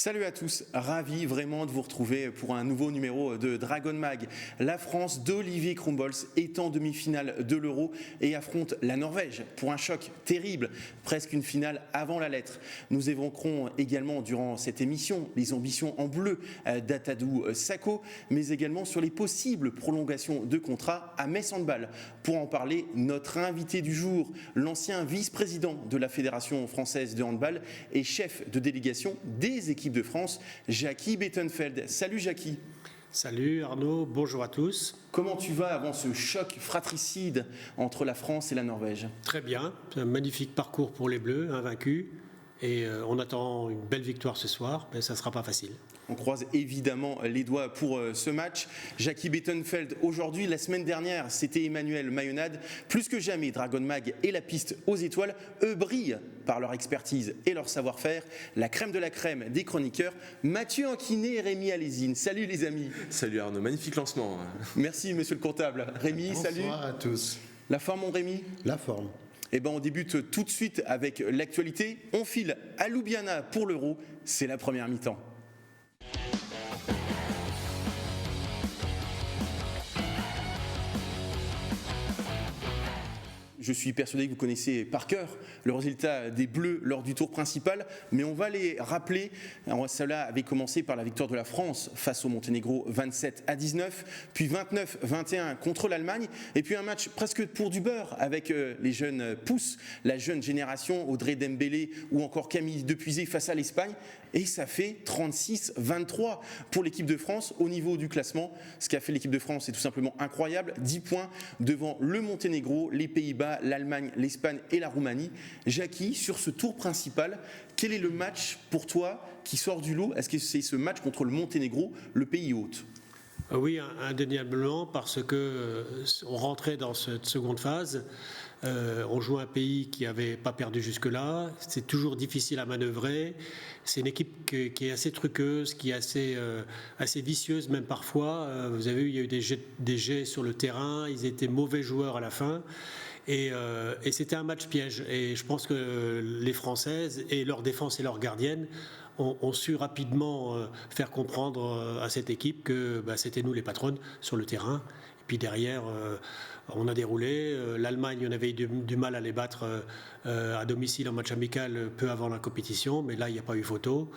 Salut à tous, ravi vraiment de vous retrouver pour un nouveau numéro de Dragon Mag. La France d'Olivier Krumbolz est en demi-finale de l'Euro et affronte la Norvège pour un choc terrible, presque une finale avant la lettre. Nous évoquerons également durant cette émission les ambitions en bleu d'Atadou Sakho, mais également sur les possibles prolongations de contrat à Metz Handball. Pour en parler, notre invité du jour, l'ancien vice-président de la Fédération française de handball et chef de délégation des équipes de France, Jacky Bettenfeld. Salut Jacky. Salut Arnaud, bonjour à tous. Comment tu vas avant ce choc fratricide entre la France et la Norvège? Très bien, un magnifique parcours pour les Bleus, invaincus. Et on attend une belle victoire ce soir, mais ça ne sera pas facile. On croise évidemment les doigts pour ce match. Jacky Bettenfeld, aujourd'hui, la semaine dernière, c'était Emmanuel Mayonade. Plus que jamais, Dragon Mag et la piste aux étoiles, eux, brillent par leur expertise et leur savoir-faire. La crème de la crème des chroniqueurs, Mathieu Anquinet et Rémi Alézine. Salut les amis. Salut Arnaud, magnifique lancement. Merci monsieur le comptable. Rémi, Bonsoir salut. Bonsoir à tous. La forme mon Rémi? La forme. Eh ben, on débute tout de suite avec l'actualité. On file à Ljubljana pour l'Euro. C'est la première mi-temps. Je suis persuadé que vous connaissez par cœur le résultat des Bleus lors du tour principal, mais on va les rappeler. Alors, cela avait commencé par la victoire de la France face au Monténégro 27-19, puis 29-21 contre l'Allemagne, et puis un match presque pour du beurre avec les jeunes pousses, la jeune génération, Audrey Dembélé ou encore Camille Depuisé face à l'Espagne, et ça fait 36-23 pour l'équipe de France au niveau du classement. Ce qu'a fait l'équipe de France, c'est tout simplement incroyable, 10 points devant le Monténégro, les Pays-Bas, l'Allemagne, l'Espagne et la Roumanie. Jacky, sur ce tour principal, quel est le match pour toi qui sort du lot? Est-ce que c'est ce match contre le Monténégro, le pays hôte? Oui, indéniablement, parce que on rentrait dans cette seconde phase. On joue un pays qui n'avait pas perdu jusque-là. C'est toujours difficile à manœuvrer. C'est une équipe qui est assez truqueuse, qui est assez vicieuse même parfois. Vous avez vu, il y a eu des jets sur le terrain. Ils étaient mauvais joueurs à la fin. Et c'était un match piège. Et je pense que les Françaises et leur défense et leur gardienne ont su rapidement faire comprendre à cette équipe que c'était nous les patronnes sur le terrain. Et puis derrière, on a déroulé. L'Allemagne, on avait eu du mal à les battre à domicile en match amical peu avant la compétition, mais là, il n'y a pas eu photo.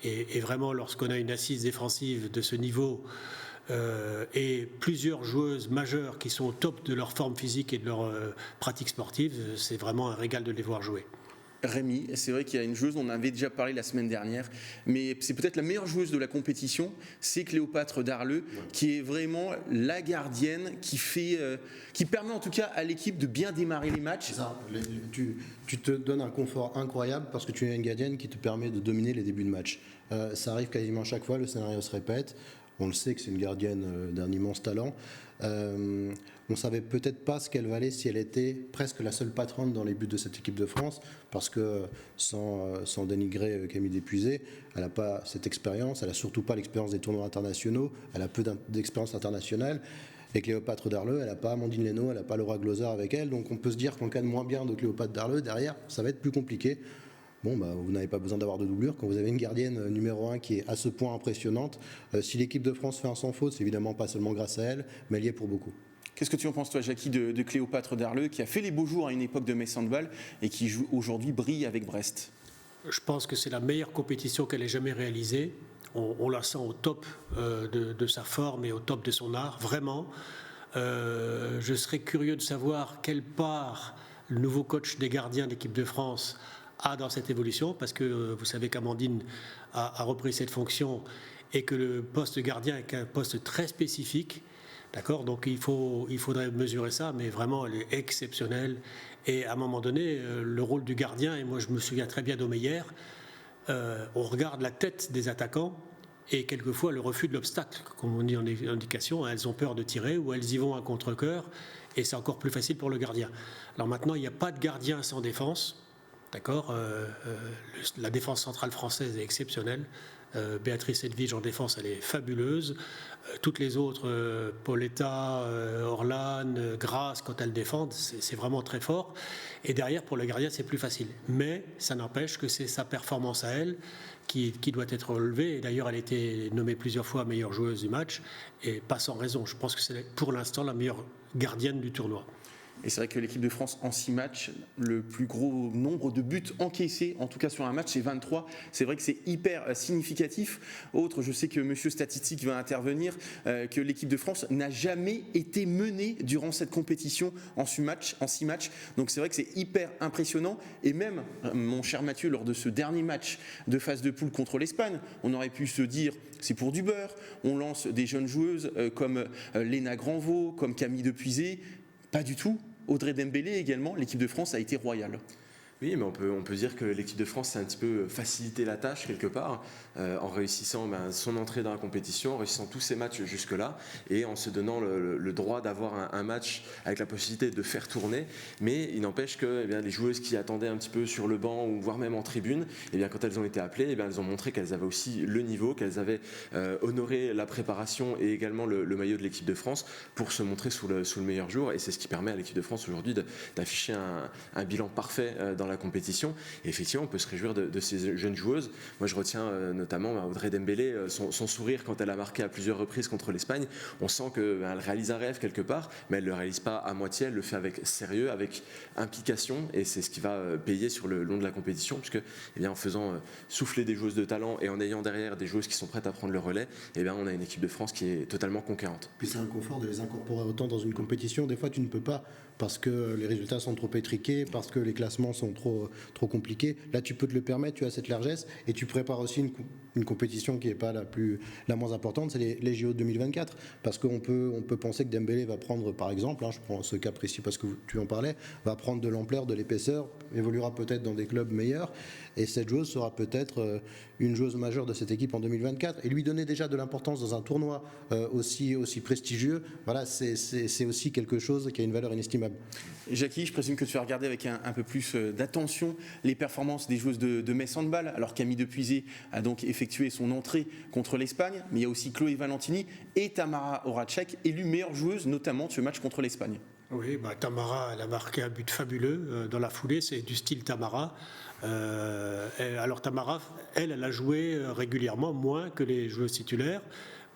Et vraiment, lorsqu'on a une assise défensive de ce niveau et plusieurs joueuses majeures qui sont au top de leur forme physique et de leur pratique sportive, c'est vraiment un régal de les voir jouer. Rémi, c'est vrai qu'il y a une joueuse, on en avait déjà parlé la semaine dernière, mais c'est peut-être la meilleure joueuse de la compétition, c'est Cléopâtre Darleux, qui est vraiment la gardienne qui permet en tout cas à l'équipe de bien démarrer les matchs. Ça, tu te donnes un confort incroyable parce que tu as une gardienne qui te permet de dominer les débuts de match. Ça arrive quasiment chaque fois, le scénario se répète. On le sait que c'est une gardienne d'un immense talent. On ne savait peut-être pas ce qu'elle valait si elle était presque la seule patronne dans les buts de cette équipe de France, parce que sans dénigrer Camille Depuisé, elle n'a pas cette expérience, elle n'a surtout pas l'expérience des tournois internationaux, elle a peu d'expérience internationale. Et Cléopâtre Darleux, elle n'a pas Amandine Leno, elle n'a pas Laura Glosar avec elle, donc on peut se dire qu'en cas de moins bien de Cléopâtre Darleux, derrière, ça va être plus compliqué. Bon, vous n'avez pas besoin d'avoir de doublure quand vous avez une gardienne numéro 1 qui est à ce point impressionnante. Si l'équipe de France fait un sans faute, c'est évidemment pas seulement grâce à elle, mais elle y est pour beaucoup. Qu'est-ce que tu en penses, toi, Jacky, de Cléopâtre Darleux, qui a fait les beaux jours à une époque de Metz Handball et qui aujourd'hui brille avec Brest? Je pense que c'est la meilleure compétition qu'elle ait jamais réalisée. On la sent au top de sa forme et au top de son art, vraiment. Je serais curieux de savoir quelle part le nouveau coach des gardiens d'équipe de France a dans cette évolution, parce que vous savez qu'Amandine a repris cette fonction et que le poste de gardien est un poste très spécifique. D'accord, donc il faudrait mesurer ça, mais vraiment elle est exceptionnelle. Et à un moment donné, le rôle du gardien, et moi je me souviens très bien d'Omeyer, on regarde la tête des attaquants et quelquefois le refus de l'obstacle, comme on dit en indication, elles ont peur de tirer ou elles y vont à contre-cœur et c'est encore plus facile pour le gardien. Alors maintenant, il n'y a pas de gardien sans défense. D'accord, la défense centrale française est exceptionnelle. Béatrice Edvige en défense, elle est fabuleuse. Toutes les autres, Pauletta, Orlan, Grasse, quand elles défendent, c'est vraiment très fort. Et derrière, pour le gardien, c'est plus facile. Mais ça n'empêche que c'est sa performance à elle qui doit être relevée. Et d'ailleurs, elle a été nommée plusieurs fois meilleure joueuse du match, et pas sans raison. Je pense que c'est pour l'instant la meilleure gardienne du tournoi. Et c'est vrai que l'équipe de France, en 6 matchs, le plus gros nombre de buts encaissés, en tout cas sur un match, c'est 23. C'est vrai que c'est hyper significatif. Autre, je sais que Monsieur Statistique va intervenir, que l'équipe de France n'a jamais été menée durant cette compétition en 6 matchs. Donc c'est vrai que c'est hyper impressionnant. Et même, mon cher Mathieu, lors de ce dernier match de phase de poule contre l'Espagne, on aurait pu se dire c'est pour du beurre. On lance des jeunes joueuses comme Léna Granvaux, comme Camille Depuisé. Pas du tout. Audrey Dembélé également, l'équipe de France a été royale. Oui, mais on peut dire que l'équipe de France s'est un petit peu facilité la tâche quelque part en réussissant son entrée dans la compétition, en réussissant tous ses matchs jusque-là et en se donnant le droit d'avoir un match avec la possibilité de faire tourner. Mais il n'empêche que les joueuses qui attendaient un petit peu sur le banc ou voire même en tribune, quand elles ont été appelées, elles ont montré qu'elles avaient aussi le niveau, qu'elles avaient honoré la préparation et également le maillot de l'équipe de France pour se montrer sous le meilleur jour. Et c'est ce qui permet à l'équipe de France aujourd'hui d'afficher un bilan parfait dans la compétition. Et effectivement, on peut se réjouir de ces jeunes joueuses. Moi, je retiens notamment Audrey Dembélé, son sourire quand elle a marqué à plusieurs reprises contre l'Espagne. On sent qu'elle réalise un rêve quelque part, mais elle ne le réalise pas à moitié. Elle le fait avec sérieux, avec implication, et c'est ce qui va payer sur le long de la compétition, puisque en faisant souffler des joueuses de talent et en ayant derrière des joueuses qui sont prêtes à prendre le relais, on a une équipe de France qui est totalement conquérante. Puis c'est un confort de les incorporer autant dans une compétition. Des fois, tu ne peux pas, parce que les résultats sont trop étriqués, parce que les classements sont trop compliqués. Là, tu peux te le permettre, tu as cette largesse, et tu prépares aussi une compétition qui n'est pas la moins importante, c'est les JO 2024. Parce qu'on peut penser que Dembélé va prendre, par exemple, je prends ce cas précis parce que tu en parlais, va prendre de l'ampleur, de l'épaisseur, évoluera peut-être dans des clubs meilleurs, et cette joueuse sera peut-être une joueuse majeure de cette équipe en 2024. Et lui donner déjà de l'importance dans un tournoi aussi prestigieux, voilà, c'est aussi quelque chose qui a une valeur inestimable. Jackie, je présume que tu as regardé avec un peu plus d'attention les performances des joueuses de Metz Handball. Alors Camille Depuisé a donc effectué son entrée contre l'Espagne, mais il y a aussi Chloé Valentini et Tamara Horacek, élue meilleure joueuse notamment de ce match contre l'Espagne. Oui, Tamara, elle a marqué un but fabuleux dans la foulée, c'est du style Tamara. Alors Tamara, elle a joué régulièrement, moins que les joueuses titulaires,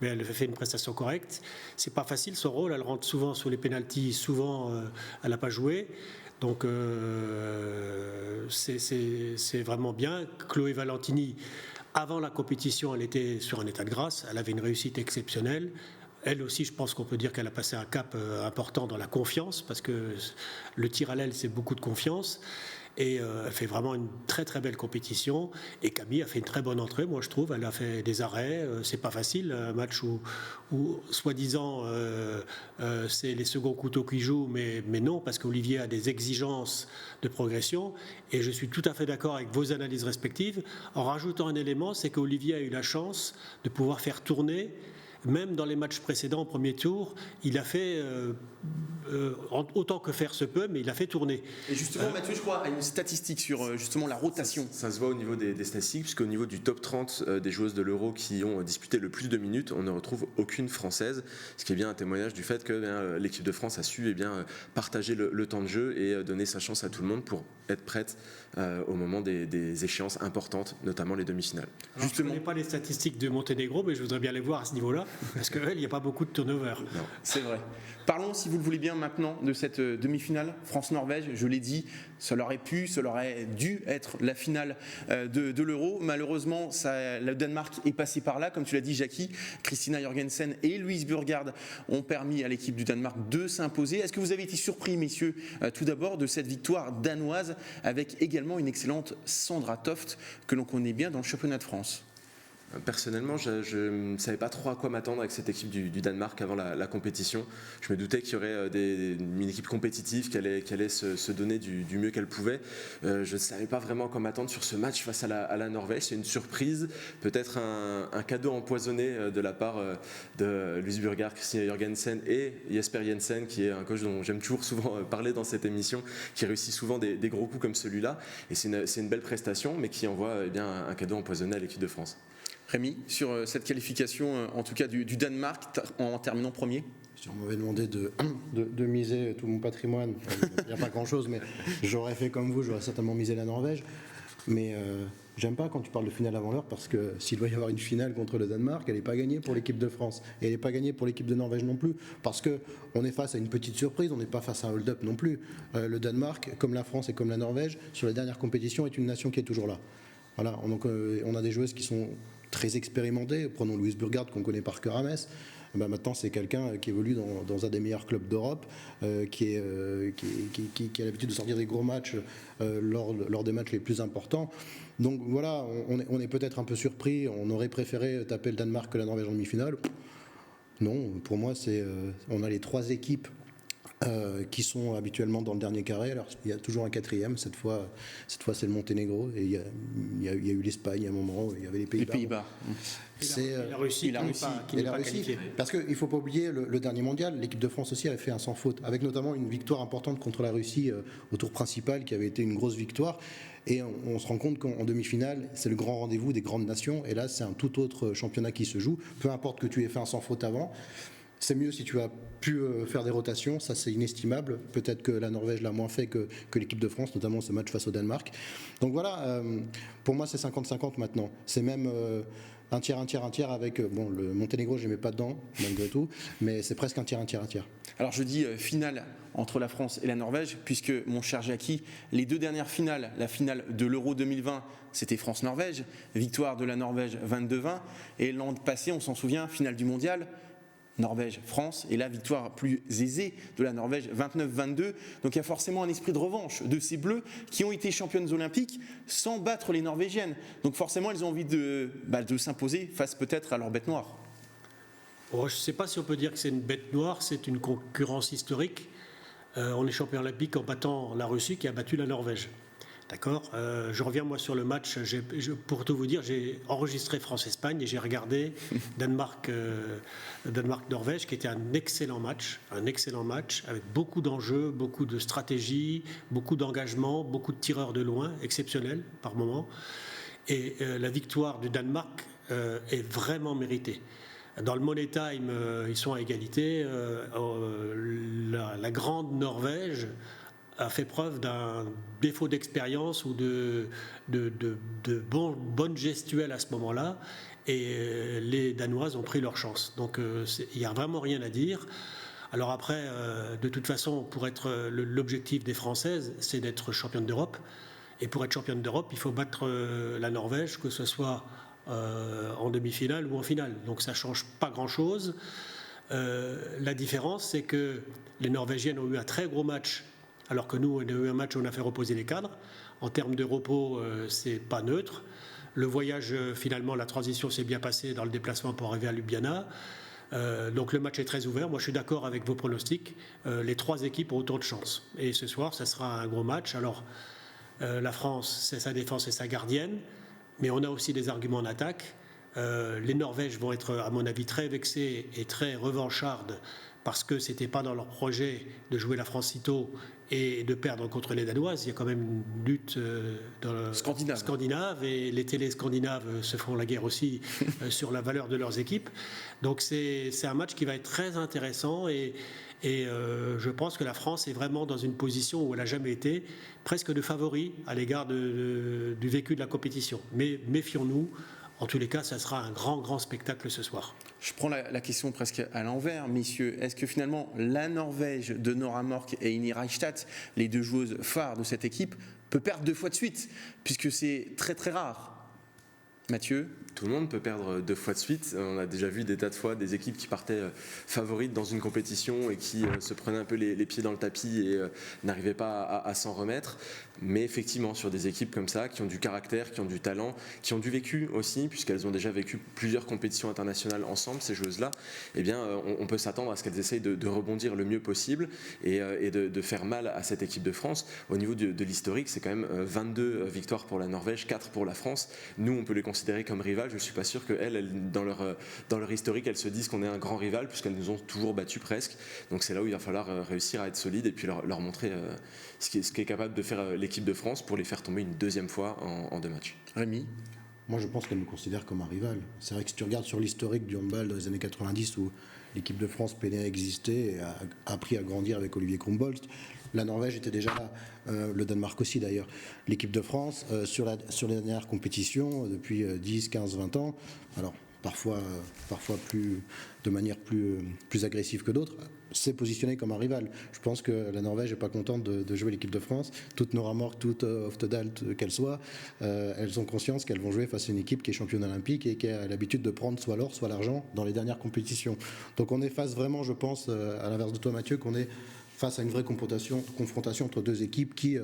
mais elle a fait une prestation correcte. C'est pas facile son rôle, elle rentre souvent sur les pénaltys, souvent elle n'a pas joué. Donc c'est vraiment bien. Chloé Valentini, avant la compétition, elle était sur un état de grâce, elle avait une réussite exceptionnelle. Elle aussi, je pense qu'on peut dire qu'elle a passé un cap important dans la confiance, parce que le tir à l'aile, c'est beaucoup de confiance. Et elle fait vraiment une très très belle compétition. Et Camille a fait une très bonne entrée, moi je trouve. Elle a fait des arrêts, c'est pas facile, un match où soi-disant c'est les seconds couteaux qui jouent, mais non, parce qu'Olivier a des exigences de progression. Et je suis tout à fait d'accord avec vos analyses respectives, en rajoutant un élément, c'est qu'Olivier a eu la chance de pouvoir faire tourner. Même dans les matchs précédents, au premier tour, il a fait autant que faire se peut, mais il a fait tourner. Et justement, Mathieu, je crois, a une statistique sur justement la rotation. Ça se voit au niveau des statistiques, puisqu'au niveau du top 30 des joueuses de l'Euro qui ont disputé le plus de minutes, on ne retrouve aucune Française, ce qui est bien un témoignage du fait que l'équipe de France a su partager le temps de jeu et donner sa chance à tout le monde pour être prête au moment des échéances importantes, notamment les demi-finales. Alors, justement, je ne connais pas les statistiques de Monténégro, mais je voudrais bien les voir à ce niveau-là, parce qu'il n'y a pas beaucoup de turnover. Non, c'est vrai. Parlons, si vous le voulez bien, maintenant de cette demi-finale France-Norvège. Je l'ai dit, ça aurait dû être la finale de l'Euro. Malheureusement, le Danemark est passé par là. Comme tu l'as dit, Jackie, Christina Jorgensen et Louise Burgard ont permis à l'équipe du Danemark de s'imposer. Est-ce que vous avez été surpris, messieurs, tout d'abord, de cette victoire danoise, avec également une excellente Sandra Toft, que l'on connaît bien dans le championnat de France ? Personnellement, je ne savais pas trop à quoi m'attendre avec cette équipe du Danemark avant la compétition. Je me doutais qu'il y aurait une équipe compétitive qui allait se donner du mieux qu'elle pouvait. Je ne savais pas vraiment à quoi m'attendre sur ce match face à la Norvège. C'est une surprise, peut-être un cadeau empoisonné de la part de Louise Burgard, Christina Jorgensen et Jesper Jensen, qui est un coach dont j'aime toujours souvent parler dans cette émission, qui réussit souvent des gros coups comme celui-là. Et c'est une belle prestation, mais qui envoie un cadeau empoisonné à l'équipe de France. Rémi, sur cette qualification, en tout cas du Danemark, en terminant premier? Si on m'avait demandé de miser tout mon patrimoine, il n'y a pas grand-chose, mais j'aurais fait comme vous, j'aurais certainement misé la Norvège. Mais j'aime pas quand tu parles de finale avant l'heure, parce que s'il doit y avoir une finale contre le Danemark, elle n'est pas gagnée pour l'équipe de France. Et elle n'est pas gagnée pour l'équipe de Norvège non plus, parce qu'on est face à une petite surprise, on n'est pas face à un hold-up non plus. Le Danemark, comme la France et comme la Norvège, sur les dernières compétitions, est une nation qui est toujours là. Voilà, donc on a des joueuses qui sont très expérimentées. Prenons Louise Burgard, qu'on connaît par cœur à Metz. Maintenant, c'est quelqu'un qui évolue dans un des meilleurs clubs d'Europe, qui a l'habitude de sortir des gros matchs lors des matchs les plus importants. Donc voilà, on est peut-être un peu surpris. On aurait préféré taper le Danemark que la Norvège en demi-finale. Non, pour moi, on a les 3 équipes qui sont habituellement dans le dernier carré. Alors il y a toujours un 4e, cette fois c'est le Monténégro, et il y a eu l'Espagne à un moment où il y avait les Pays-Bas. Et la Russie qui n'est pas qualifiée. Parce qu'il ne faut pas oublier le dernier mondial, l'équipe de France aussi avait fait un sans faute, avec notamment une victoire importante contre la Russie au tour principal, qui avait été une grosse victoire. Et on se rend compte qu'en demi-finale, c'est le grand rendez-vous des grandes nations, et là c'est un tout autre championnat qui se joue, peu importe que tu aies fait un sans faute avant. C'est mieux si tu as pu faire des rotations, ça c'est inestimable. Peut-être que la Norvège l'a moins fait que l'équipe de France, notamment ce match face au Danemark. Donc voilà, pour moi c'est 50-50 maintenant. C'est même un tiers avec, le Monténégro je ne mets pas dedans malgré tout, mais c'est presque un tiers. Alors je dis finale entre la France et la Norvège, puisque mon cher Jackie, les 2 dernières finales, la finale de l'Euro 2020, c'était France-Norvège, victoire de la Norvège 22-20, et l'an passé, on s'en souvient, finale du mondial, Norvège-France, et la victoire plus aisée de la Norvège 29-22. Donc il y a forcément un esprit de revanche de ces Bleus qui ont été championnes olympiques sans battre les Norvégiennes. Donc forcément elles ont envie de s'imposer face peut-être à leur bête noire. Je ne sais pas si on peut dire que c'est une bête noire, c'est une concurrence historique. On est champion olympique en battant la Russie qui a battu la Norvège. D'accord. Je reviens moi sur le match. Pour tout vous dire, j'ai enregistré France-Espagne et j'ai regardé Danemark-Norvège, qui était un excellent match avec beaucoup d'enjeux, beaucoup de stratégie, beaucoup d'engagement, beaucoup de tireurs de loin, exceptionnels par moment. Et la victoire du Danemark est vraiment méritée. Dans le Money Time, ils sont à égalité. La grande Norvège a fait preuve d'un défaut d'expérience ou de bonne gestuelle à ce moment-là, et les Danoises ont pris leur chance. Donc il n'y a vraiment rien à dire. Alors après, de toute façon, pour être l'objectif des Françaises, c'est d'être championne d'Europe. Et pour être championne d'Europe, il faut battre la Norvège, que ce soit en demi-finale ou en finale. Donc ça ne change pas grand-chose. La différence, c'est que les Norvégiennes ont eu un très gros match, alors que nous, on a eu un match où on a fait reposer les cadres. En termes de repos, c'est pas neutre. Le voyage, finalement, la transition s'est bien passée dans le déplacement pour arriver à Ljubljana. Donc le match est très ouvert. Moi, je suis d'accord avec vos pronostics. Les 3 équipes ont autant de chance. Et ce soir, ça sera un gros match. Alors, la France, c'est sa défense et sa gardienne. Mais on a aussi des arguments en attaque. Les Norvèges vont être, à mon avis, très vexés et très revanchardes, parce que ce n'était pas dans leur projet de jouer la France si tôt et de perdre contre les Danoises. Il y a quand même une lutte dans le scandinave, et les télés scandinaves se font la guerre aussi sur la valeur de leurs équipes. Donc c'est un match qui va être très intéressant, et je pense que la France est vraiment dans une position où elle n'a jamais été, presque de favori à l'égard du vécu de la compétition. Mais méfions-nous. En tous les cas, ça sera un grand spectacle ce soir. Je prends la question presque à l'envers, messieurs. Est-ce que finalement la Norvège de Nora Mørk et Ini Reichstadt, les 2 joueuses phares de cette équipe, peut perdre 2 fois de suite, puisque c'est très très rare? Mathieu? Tout le monde peut perdre 2 fois de suite. On a déjà vu des tas de fois des équipes qui partaient favorites dans une compétition et qui se prenaient un peu les pieds dans le tapis et n'arrivaient pas à s'en remettre. Mais effectivement, sur des équipes comme ça, qui ont du caractère, qui ont du talent, qui ont du vécu aussi, puisqu'elles ont déjà vécu plusieurs compétitions internationales ensemble, ces joueuses-là, eh bien, on peut s'attendre à ce qu'elles essayent de rebondir le mieux possible et de faire mal à cette équipe de France. Au niveau de l'historique, c'est quand même 22 victoires pour la Norvège, 4 pour la France. Nous, on peut les considérer comme rivales. Je ne suis pas sûr qu'elles, dans leur historique, elles se disent qu'on est un grand rival, puisqu'elles nous ont toujours battus presque. Donc c'est là où il va falloir réussir à être solide et puis leur montrer ce qu'est capable de faire l'équipe de France pour les faire tomber une 2e fois en 2 matchs. Rémi? Moi, je pense qu'elle nous considère comme un rival. C'est vrai que si tu regardes sur l'historique du handball dans les années 90, où l'équipe de France peinait à exister et a appris à grandir avec Olivier Kronbolst, la Norvège était déjà là, le Danemark aussi d'ailleurs. L'équipe de France, sur les dernières compétitions, depuis 10, 15, 20 ans, alors parfois de manière plus agressive que d'autres, s'est positionné comme un rival. Je pense que la Norvège n'est pas contente de jouer l'équipe de France. Toutes Nora Mork, toutes Oftedal, qu'elles soient, elles ont conscience qu'elles vont jouer face à une équipe qui est championne olympique et qui a l'habitude de prendre soit l'or, soit l'argent dans les dernières compétitions. Donc on est face vraiment, je pense, à l'inverse de toi Mathieu, qu'on est face à une vraie confrontation entre deux équipes qui,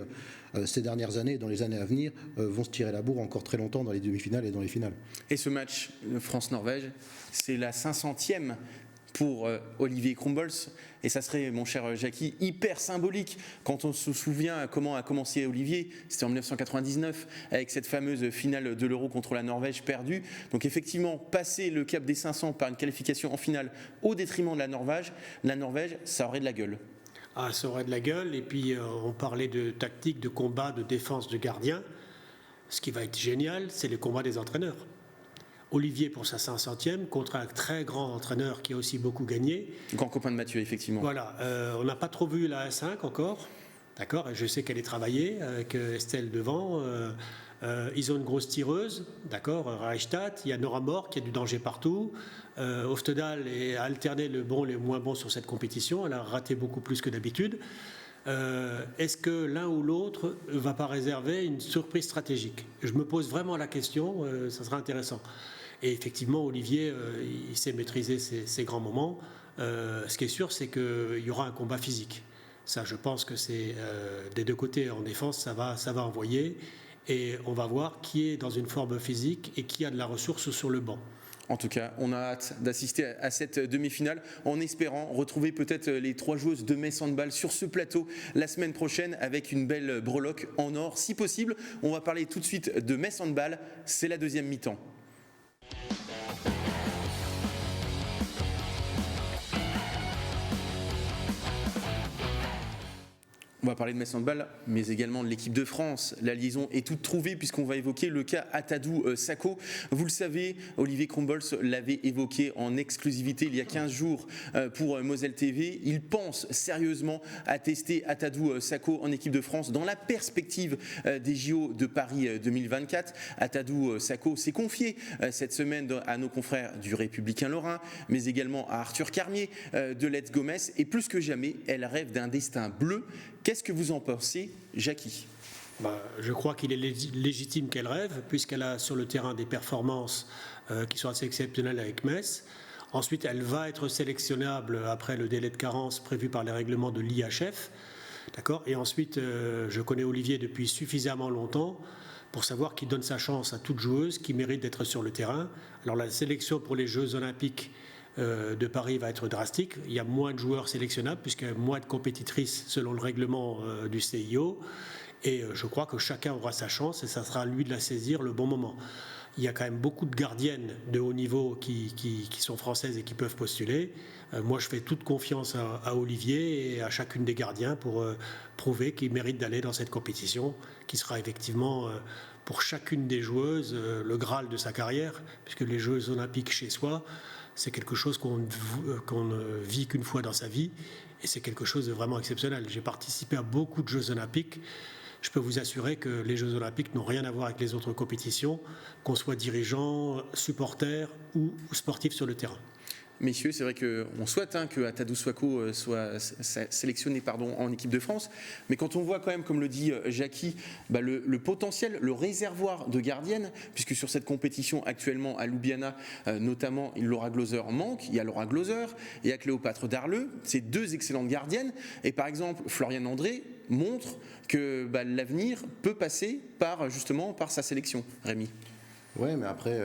ces dernières années et dans les années à venir, vont se tirer la bourre encore très longtemps dans les demi-finales et dans les finales. Et ce match France-Norvège, c'est la 500e pour Olivier Kronbolst, et ça serait, mon cher Jackie, hyper symbolique quand on se souvient comment a commencé Olivier. C'était en 1999 avec cette fameuse finale de l'Euro contre la Norvège perdue. Donc effectivement, passer le cap des 500 par une qualification en finale au détriment de la Norvège, ça aurait de la gueule. Ah, ça aurait de la gueule. Et puis on parlait de tactique, de combat, de défense de gardien. Ce qui va être génial, c'est le combat des entraîneurs. Olivier pour sa 500e contre un très grand entraîneur qui a aussi beaucoup gagné. Grand copain de Mathieu, effectivement. Voilà, on n'a pas trop vu la A5 encore, d'accord. Je sais qu'elle est travaillée avec Estelle devant. Ils ont une grosse tireuse, d'accord. Reichstadt, il y a Nora Mork, qui a du danger partout. Oftedal a alterné le bon et le moins bon sur cette compétition. Elle a raté beaucoup plus que d'habitude. Est-ce que l'un ou l'autre ne va pas réserver une surprise stratégique? Je me pose vraiment la question, ça sera intéressant. Et effectivement, Olivier, il sait maîtriser ses grands moments. Ce qui est sûr, c'est qu'il y aura un combat physique. Ça, je pense que c'est des deux côtés en défense, ça va envoyer. Et on va voir qui est dans une forme physique et qui a de la ressource sur le banc. En tout cas, on a hâte d'assister à cette demi-finale en espérant retrouver peut-être les 3 joueuses de Metz Handball sur ce plateau la semaine prochaine avec une belle breloque en or si possible. On va parler tout de suite de Metz Handball, c'est la deuxième mi-temps. On va parler de Metz Handball, mais également de l'équipe de France. La liaison est toute trouvée puisqu'on va évoquer le cas Atadou Sakho. Vous le savez, Olivier Kronbolst l'avait évoqué en exclusivité il y a 15 jours pour Moselle TV. Il pense sérieusement à tester Atadou Sakho en équipe de France dans la perspective des JO de Paris 2024. Atadou Sakho s'est confié cette semaine à nos confrères du Républicain Lorrain, mais également à Arthur Carmier de Let's Go Metz. Et plus que jamais, elle rêve d'un destin bleu. Qu'est-ce que vous en pensez, Jackie ? Je crois qu'il est légitime qu'elle rêve, puisqu'elle a sur le terrain des performances qui sont assez exceptionnelles avec Metz. Ensuite, elle va être sélectionnable après le délai de carence prévu par les règlements de l'IHF. D'accord ? Et ensuite, je connais Olivier depuis suffisamment longtemps pour savoir qu'il donne sa chance à toute joueuse qui mérite d'être sur le terrain. Alors la sélection pour les Jeux Olympiques de Paris va être drastique. Il y a moins de joueurs sélectionnables puisqu'il y a moins de compétitrices selon le règlement du CIO. Et je crois que chacun aura sa chance et ça sera à lui de la saisir le bon moment. Il y a quand même beaucoup de gardiennes de haut niveau qui sont françaises et qui peuvent postuler. Moi, je fais toute confiance à Olivier et à chacune des gardiens pour prouver qu'ils méritent d'aller dans cette compétition qui sera effectivement pour chacune des joueuses le Graal de sa carrière, puisque les Jeux Olympiques chez soi, c'est quelque chose qu'on ne vit qu'une fois dans sa vie et c'est quelque chose de vraiment exceptionnel. J'ai participé à beaucoup de Jeux Olympiques. Je peux vous assurer que les Jeux Olympiques n'ont rien à voir avec les autres compétitions, qu'on soit dirigeant, supporter ou sportif sur le terrain. Messieurs, c'est vrai qu'on souhaite que Atadou Sakho soit sélectionné en équipe de France, mais quand on voit quand même, comme le dit Jackie, le potentiel, le réservoir de gardiennes, puisque sur cette compétition actuellement à Ljubljana, notamment Laura Glauser manque, il y a Laura Glauser, il y a Cléopâtre Darleux, c'est 2 excellentes gardiennes, et par exemple Floriane André montre que l'avenir peut passer par sa sélection. Rémi. Ouais, mais après...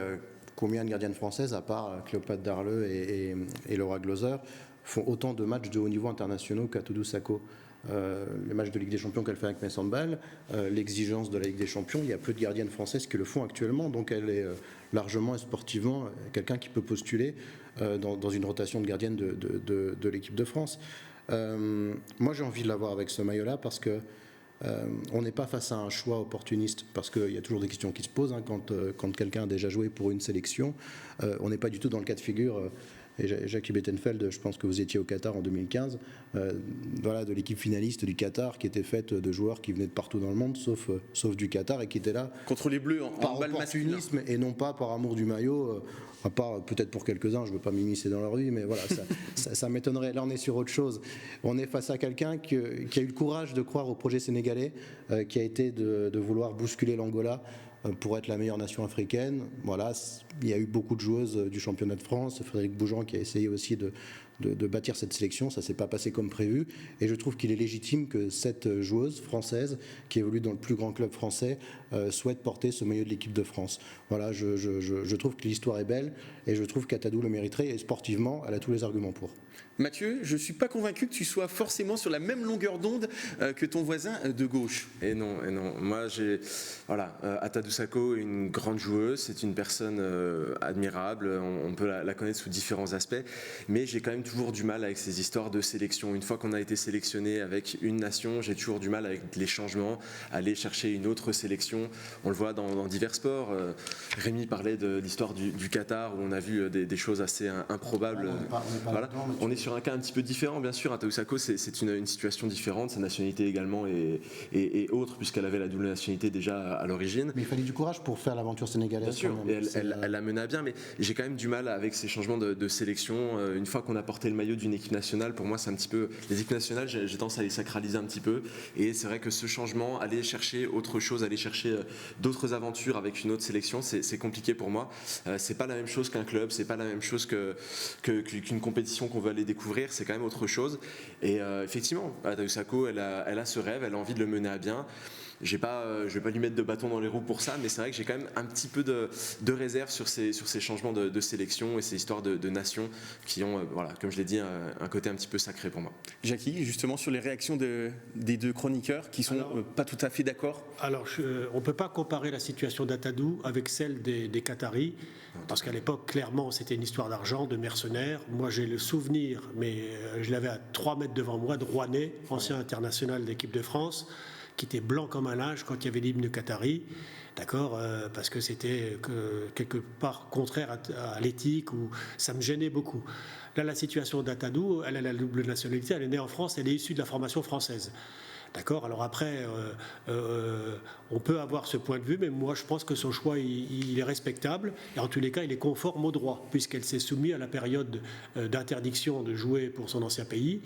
Combien de gardiennes françaises, à part Cléopâtre Darleux et Laura Glauser, font autant de matchs de haut niveau internationaux qu'Atadou Sakho? Les matchs de Ligue des Champions qu'elle fait avec Metz Handball, l'exigence de la Ligue des Champions, il y a peu de gardiennes françaises qui le font actuellement, donc elle est largement et sportivement quelqu'un qui peut postuler dans une rotation de gardienne de l'équipe de France. Moi j'ai envie de la voir avec ce maillot-là parce que on n'est pas face à un choix opportuniste, parce qu'il y a toujours des questions qui se posent quand quelqu'un a déjà joué pour une sélection. On n'est pas du tout dans le cas de figure. Et Jackie Bettenfeld, je pense que vous étiez au Qatar en 2015, de l'équipe finaliste du Qatar, qui était faite de joueurs qui venaient de partout dans le monde, sauf du Qatar, et qui étaient là contre les Bleus par en balle masculine, et non pas par amour du maillot, à part peut-être pour quelques-uns, je ne veux pas m'immiscer dans leur vie, mais voilà, ça m'étonnerait. Là, on est sur autre chose. On est face à quelqu'un qui a eu le courage de croire au projet sénégalais, qui a été de vouloir bousculer l'Angola pour être la meilleure nation africaine. Voilà, il y a eu beaucoup de joueuses du championnat de France, Frédéric Bougeant qui a essayé aussi de bâtir cette sélection, ça ne s'est pas passé comme prévu, et je trouve qu'il est légitime que cette joueuse française, qui évolue dans le plus grand club français, souhaite porter ce maillot de l'équipe de France. Voilà, je trouve que l'histoire est belle, et je trouve qu'Atadou le mériterait, et sportivement, elle a tous les arguments pour. Mathieu, je ne suis pas convaincu que tu sois forcément sur la même longueur d'onde que ton voisin de gauche. Et non. Moi, Atadou Sakho est une grande joueuse, c'est une personne admirable, on peut la connaître sous différents aspects, mais j'ai quand même toujours du mal avec ces histoires de sélection. Une fois qu'on a été sélectionné avec une nation, j'ai toujours du mal avec les changements, aller chercher une autre sélection. On le voit dans divers sports. Rémi parlait de l'histoire du Qatar, où on a vu des choses assez improbables. On est sur un cas un petit peu différent, bien sûr. Atadou Sakho, c'est une situation différente. Sa nationalité également est autre, puisqu'elle avait la double nationalité déjà à l'origine. Mais il fallait du courage pour faire l'aventure sénégalaise. Bien sûr, et elle la menait à bien, mais j'ai quand même du mal avec ces changements de sélection. Une fois qu'on a porté le maillot d'une équipe nationale, pour moi, c'est un petit peu... Les équipes nationales, j'ai tendance à les sacraliser un petit peu. Et c'est vrai que ce changement, aller chercher autre chose, aller chercher d'autres aventures avec une autre sélection, c'est compliqué pour moi. C'est pas la même chose qu'un club, c'est pas la même chose qu'une compétition qu'on veut aller découvrir, c'est quand même autre chose. Et effectivement, Atadou Sakho, elle a ce rêve, elle a envie de le mener à bien. Je vais pas lui mettre de bâton dans les roues pour ça, mais c'est vrai que j'ai quand même un petit peu de réserve sur ces changements de sélection et ces histoires de nations qui ont, comme je l'ai dit, un côté un petit peu sacré pour moi. Jackie, justement sur les réactions des deux chroniqueurs qui sont pas tout à fait d'accord. Alors, on ne peut pas comparer la situation d'Atadou avec celle des Qataris, parce qu'à l'époque, clairement, c'était une histoire d'argent, de mercenaires. Moi, j'ai le souvenir, mais je l'avais à 3 mètres devant moi, de Rouanet, ancien international d'équipe de France, qui était blanc comme un linge quand il y avait l'hymne qatari, d'accord, parce que c'était quelque part contraire à l'éthique, ou ça me gênait beaucoup. Là, la situation d'Atadou, elle a la double nationalité, elle est née en France, elle est issue de la formation française. D'accord. Alors après, on peut avoir ce point de vue, mais moi je pense que son choix il est respectable, et en tous les cas il est conforme au droit, puisqu'elle s'est soumise à la période d'interdiction de jouer pour son ancien pays.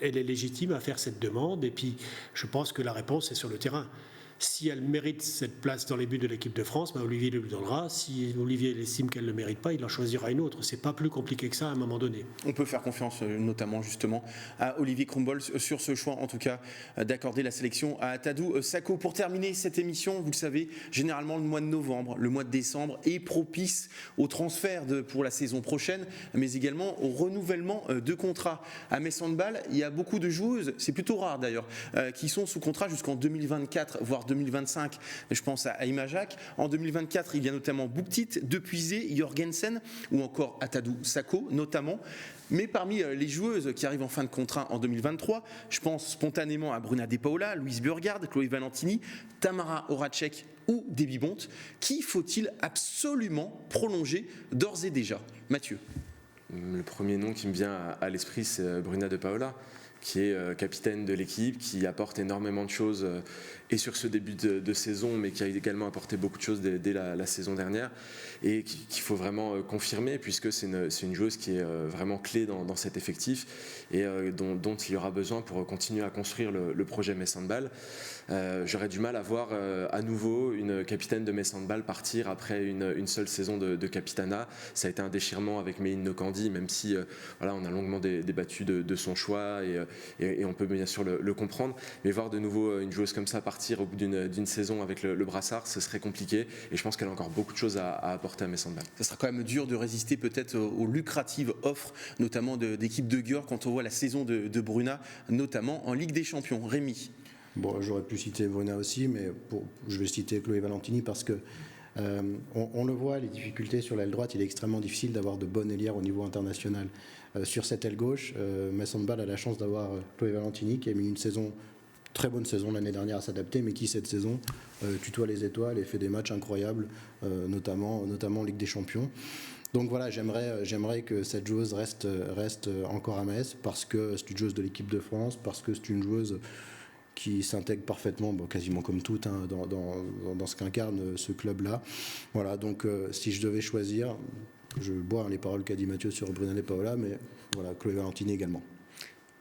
Elle est légitime à faire cette demande, et puis je pense que la réponse est sur le terrain. Si elle mérite cette place dans les buts de l'équipe de France, Olivier lui donnera. Si Olivier estime qu'elle ne le mérite pas, il en choisira une autre. C'est pas plus compliqué que ça à un moment donné. On peut faire confiance notamment justement à Olivier Krumbold sur ce choix, en tout cas, d'accorder la sélection à Atadou Sakho. Pour terminer cette émission, vous le savez, généralement le mois de novembre, le mois de décembre est propice au transfert pour la saison prochaine, mais également au renouvellement de contrats. À Metz Handball, il y a beaucoup de joueuses, c'est plutôt rare d'ailleurs, qui sont sous contrat jusqu'en 2024, voire 2025, je pense à Imajak. En 2024, il y a notamment Bouktit, Depuisé, Jorgensen ou encore Atadou Sakho notamment. Mais parmi les joueuses qui arrivent en fin de contrat en 2023, je pense spontanément à Bruna De Paula, Louise Burgard, Chloé Valentini, Tamara Horacek ou Déby Bonte. Qui faut-il absolument prolonger d'ores et déjà? Mathieu. Le premier nom qui me vient à l'esprit, c'est Bruna De Paula, qui est capitaine de l'équipe, qui apporte énormément de choses et sur ce début de saison, mais qui a également apporté beaucoup de choses dès la saison dernière, et qu'il faut vraiment confirmer, puisque c'est une joueuse qui est vraiment clé dans cet effectif, et dont il y aura besoin pour continuer à construire le projet Metz Handball. J'aurais du mal à voir à nouveau une capitaine de Metz Handball partir après une seule saison de capitanat. Ça a été un déchirement avec Méline Nokandi, même si on a longuement débattu de son choix, et on peut bien sûr le comprendre, mais voir de nouveau une joueuse comme ça partir au bout d'une saison avec le brassard, ce serait compliqué, et je pense qu'elle a encore beaucoup de choses à apporter à Metz Handball. Ça sera quand même dur de résister peut-être aux lucratives offres, notamment d'équipes de Gurs, quand on voit la saison de Bruna, notamment en Ligue des Champions. Rémi. Bon, j'aurais pu citer Bruna aussi, mais je vais citer Chloé Valentini parce que on le voit, les difficultés sur l'aile droite, il est extrêmement difficile d'avoir de bonnes ailières au niveau international. Sur cette aile gauche, Metz Handball a la chance d'avoir Chloé Valentini qui a mis une saison très bonne saison l'année dernière à s'adapter, mais qui cette saison tutoie les étoiles et fait des matchs incroyables, notamment en Ligue des Champions. Donc voilà, j'aimerais que cette joueuse reste encore à Metz, parce que c'est une joueuse de l'équipe de France, parce que c'est une joueuse qui s'intègre parfaitement, quasiment comme toutes, hein, dans ce qu'incarne ce club-là. Voilà, donc si je devais choisir, je bois les paroles qu'a dit Mathieu sur Brunel et Paola, mais voilà, Chloé Valentini également.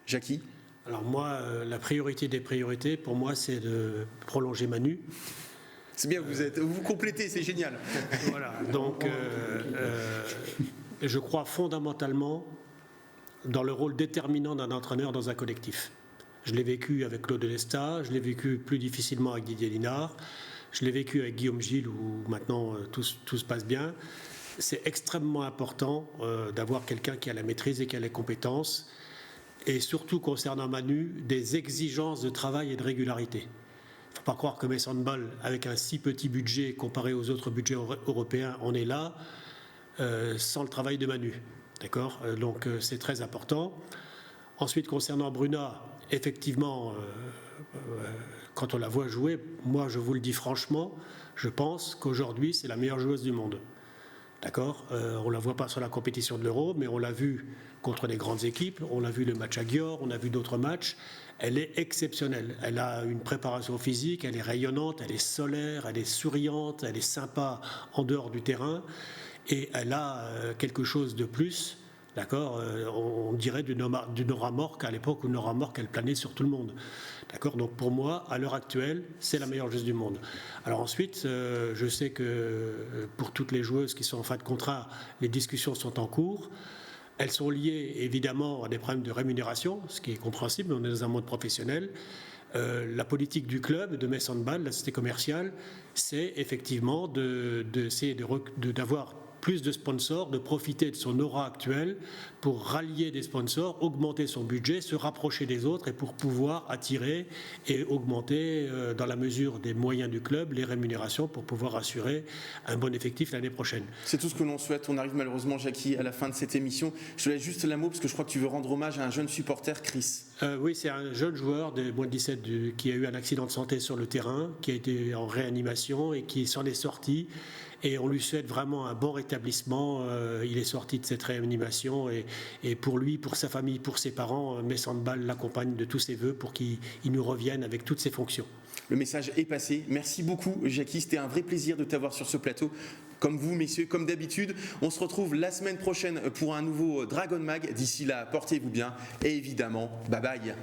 Jackie ? Alors moi, la priorité des priorités, pour moi, c'est de prolonger Manu. C'est bien, vous complétez, c'est génial. Voilà, donc je crois fondamentalement dans le rôle déterminant d'un entraîneur dans un collectif. Je l'ai vécu avec Claude Lesta, je l'ai vécu plus difficilement avec Didier Linard, je l'ai vécu avec Guillaume Gilles où maintenant tout se passe bien. C'est extrêmement important d'avoir quelqu'un qui a la maîtrise et qui a les compétences, et surtout concernant Manu, des exigences de travail et de régularité. Il ne faut pas croire que Metz Handball, avec un si petit budget comparé aux autres budgets européens, on est là sans le travail de Manu. D'accord ? Donc c'est très important. Ensuite, concernant Bruna, effectivement, quand on la voit jouer, moi je vous le dis franchement, je pense qu'aujourd'hui c'est la meilleure joueuse du monde. D'accord ? On ne la voit pas sur la compétition de l'Euro, mais on l'a vu contre les grandes équipes, on l'a vu le match à Győr, on a vu d'autres matchs. Elle est exceptionnelle. Elle a une préparation physique, elle est rayonnante, elle est solaire, elle est souriante, elle est sympa en dehors du terrain. Et elle a quelque chose de plus, d'accord, on dirait d'une Nora Mork à l'époque où Nora Mork, elle planait sur tout le monde. D'accord, donc pour moi, à l'heure actuelle, c'est la meilleure joueuse du monde. Alors ensuite, je sais que pour toutes les joueuses qui sont en fin de contrat, les discussions sont en cours. Elles sont liées évidemment à des problèmes de rémunération, ce qui est compréhensible, on est dans un monde professionnel. La politique du club, de Metz Handball, la société commerciale, c'est effectivement d'essayer d'avoir plus de sponsors, de profiter de son aura actuelle pour rallier des sponsors, augmenter son budget, se rapprocher des autres et pour pouvoir attirer et augmenter dans la mesure des moyens du club les rémunérations pour pouvoir assurer un bon effectif l'année prochaine. C'est tout ce que l'on souhaite. On arrive malheureusement, Jackie, à la fin de cette émission. Je te laisse juste la mot parce que je crois que tu veux rendre hommage à un jeune supporter, Chris. Oui, c'est un jeune joueur de moins de 17 qui a eu un accident de santé sur le terrain, qui a été en réanimation et qui s'en est sorti. Et on lui souhaite vraiment un bon rétablissement. Il est sorti de cette réanimation et pour lui, pour sa famille, pour ses parents, Metz Handball l'accompagne de tous ses voeux pour qu'il nous revienne avec toutes ses fonctions. Le message est passé. Merci beaucoup, Jackie. C'était un vrai plaisir de t'avoir sur ce plateau. Comme vous, messieurs, comme d'habitude, on se retrouve la semaine prochaine pour un nouveau Dragon Mag. D'ici là, portez-vous bien et évidemment, bye bye.